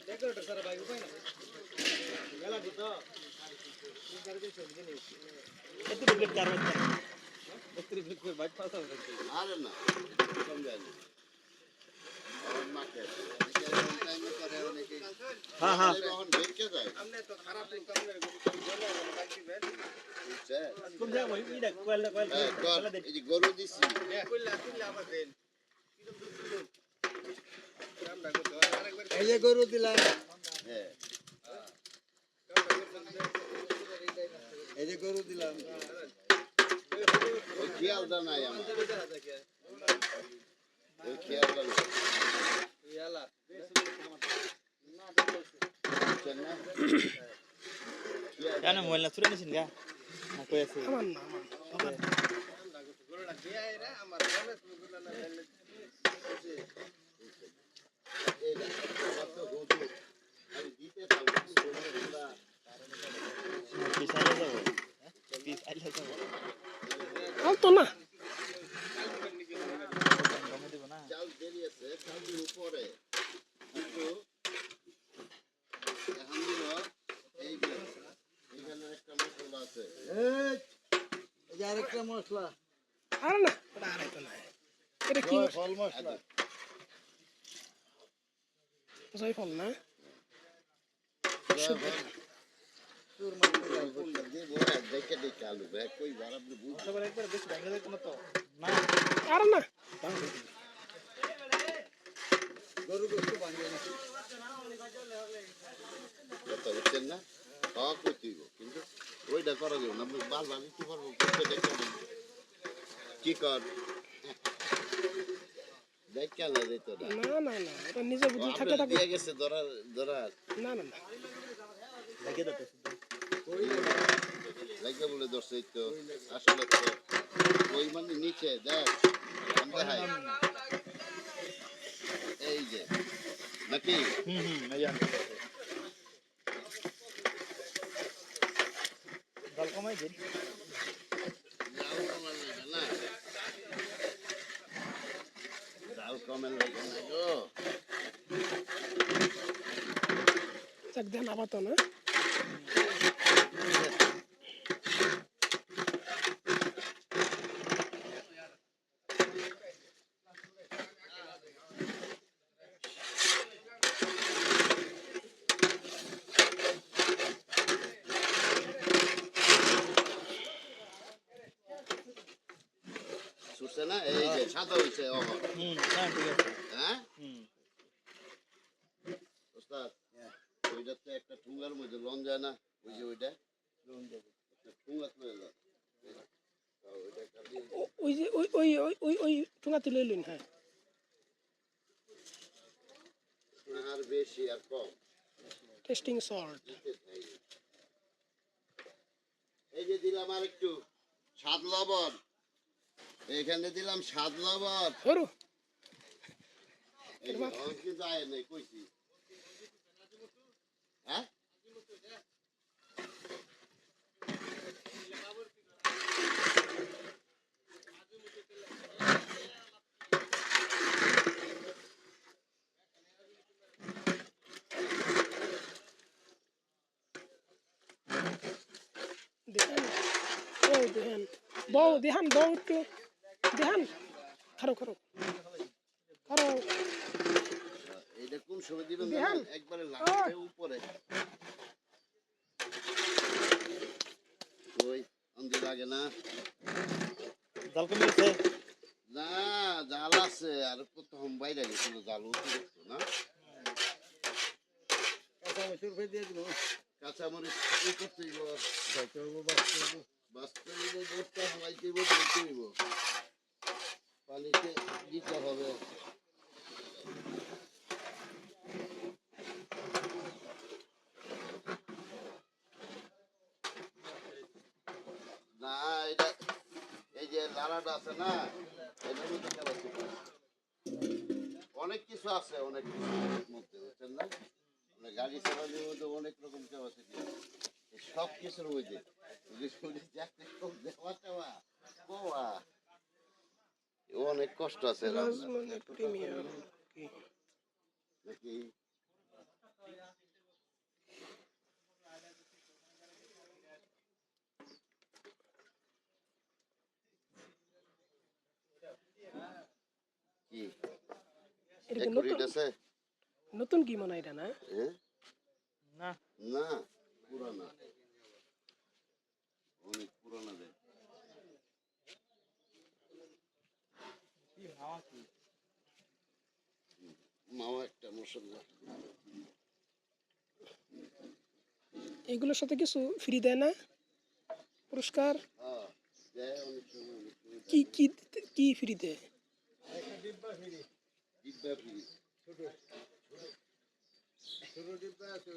Decorator sir भाई उपाय ना गेला तो किती बिट करवायचं किती बिट बाईक पास होतं अरे ना समजा और मार्केट टाइम में करे होने की हां हां हम देख के जाए हमने तो खराब कर ले बाकी वेल तुम जा वही इधर कोयल এই গরু দিছি কইলা আবার দেন এই যে গরু দিলাম হ্যাঁ এই যে গরু দিলাম ওই খেয়ালটা নাই আমার ওই খেয়ালটা নাই ইয়ালা কেন মোবাইল না চুরে নিছেন গা না কই আছে আমার না আমার গরুটা দিয়া রে আমার কলেজ গুলো না এইটা কত গরু আমি দিতে পারবো গরুটা পিছাইলে যাব পিছাইলে যাব আল তো না চাল দেরি আছে চালের উপরে কিন্তু আলহামদুলিল্লাহ এই যে এখানে একটা মশলা আছে এই যে আরেকটা মশলা আর না ওটা আরেকটা না এটা কি ফল মশলা জয়ফল না তোর মশলা দিয়ে বড় দেখে দেখে আলু ভাই কই বার আপনি বুঝতে পারেন একবার বেশি ভাঙা যায় না তো না আর না গরু গোস্ত ভাঙে না তো বুঝছেন না খাওয়া করতেইব কিন্তু ওইটা করা যাবে না বাল বাল একটু পারবো কি কর দেখ কেন দিত না না না এটা নিজে বুঝি থাকে থাকে দিয়ে গেছে ধরা না না না লাগে দাও ওই লাগে বলে ধরছে তো আসলে তো ওই মানে নিচে দেখ দেখাই এই যে নাকি এই জানতে ডাল কমাই দিন ডাল কমাই লাগে না গো চাক দেন আবার তো না না এই যে সাদা হইছে ও হ্যাঁ ঠিক আছে হ্যাঁ ওস্তাদ ওইটাতে একটা ঠুঙ্গার মধ্যে লন যায় না ওই যে ওইটা লন যাবে একটা ঠুঙ্গা তুলে দাও ওইটা কালি ওই যে ওই ঠুঙ্গা তুলে লইন হ্যাঁ আর বেশি আর কম টেস্টিং সল্ট এই যে দিলাম আর একটু স্বাদ লবণ এখানে দিলাম স্বাদ লবণ ধরো এই কি যায় না কইছি হ্যাঁ বউ দেহান বউ একটু দেহান খারো খারো খারো এটা কোন সময় দিবেন একবারে লাগবে উপরে ওই আন্দি লাগে না জাল কমিছে না জাল আছে আর কত হম বাইরে গেছিল জাল উঠে না কাঁচা মরিচ ফেলে দিয়ে দিল কাঁচা মরিচ কি করতে দিব যাইতে হবে বাস্তে দিব বস্তা হালাইতে দিব দিতে দিব পানিতে দিতে হবে না এটা এই যে লাড়াটা আছে না এটার মধ্যে অনেক কিছু আছে অনেক কিছু মধ্যে বুঝছেন না গাড়ি চালানোর মধ্যে অনেক রকম ক্যাপাসিটি আছে সব কিছুর মধ্যে অনেক কষ্ট আছে রাজমানের প্রিমিয়াম নাকি কি এটা নতুন কি মনে হয় এটা না? না না পুরানা অনেক পুরানা দেয় মামা একটা মশলা এগুলোর সাথে কিছু ফ্রি দেয় না পুরস্কার? দেয় অনেক সময় কি কি কি ফ্রি দেয়? ডিব্বা ফ্রি ছোট ছোট ডিব্বা আছে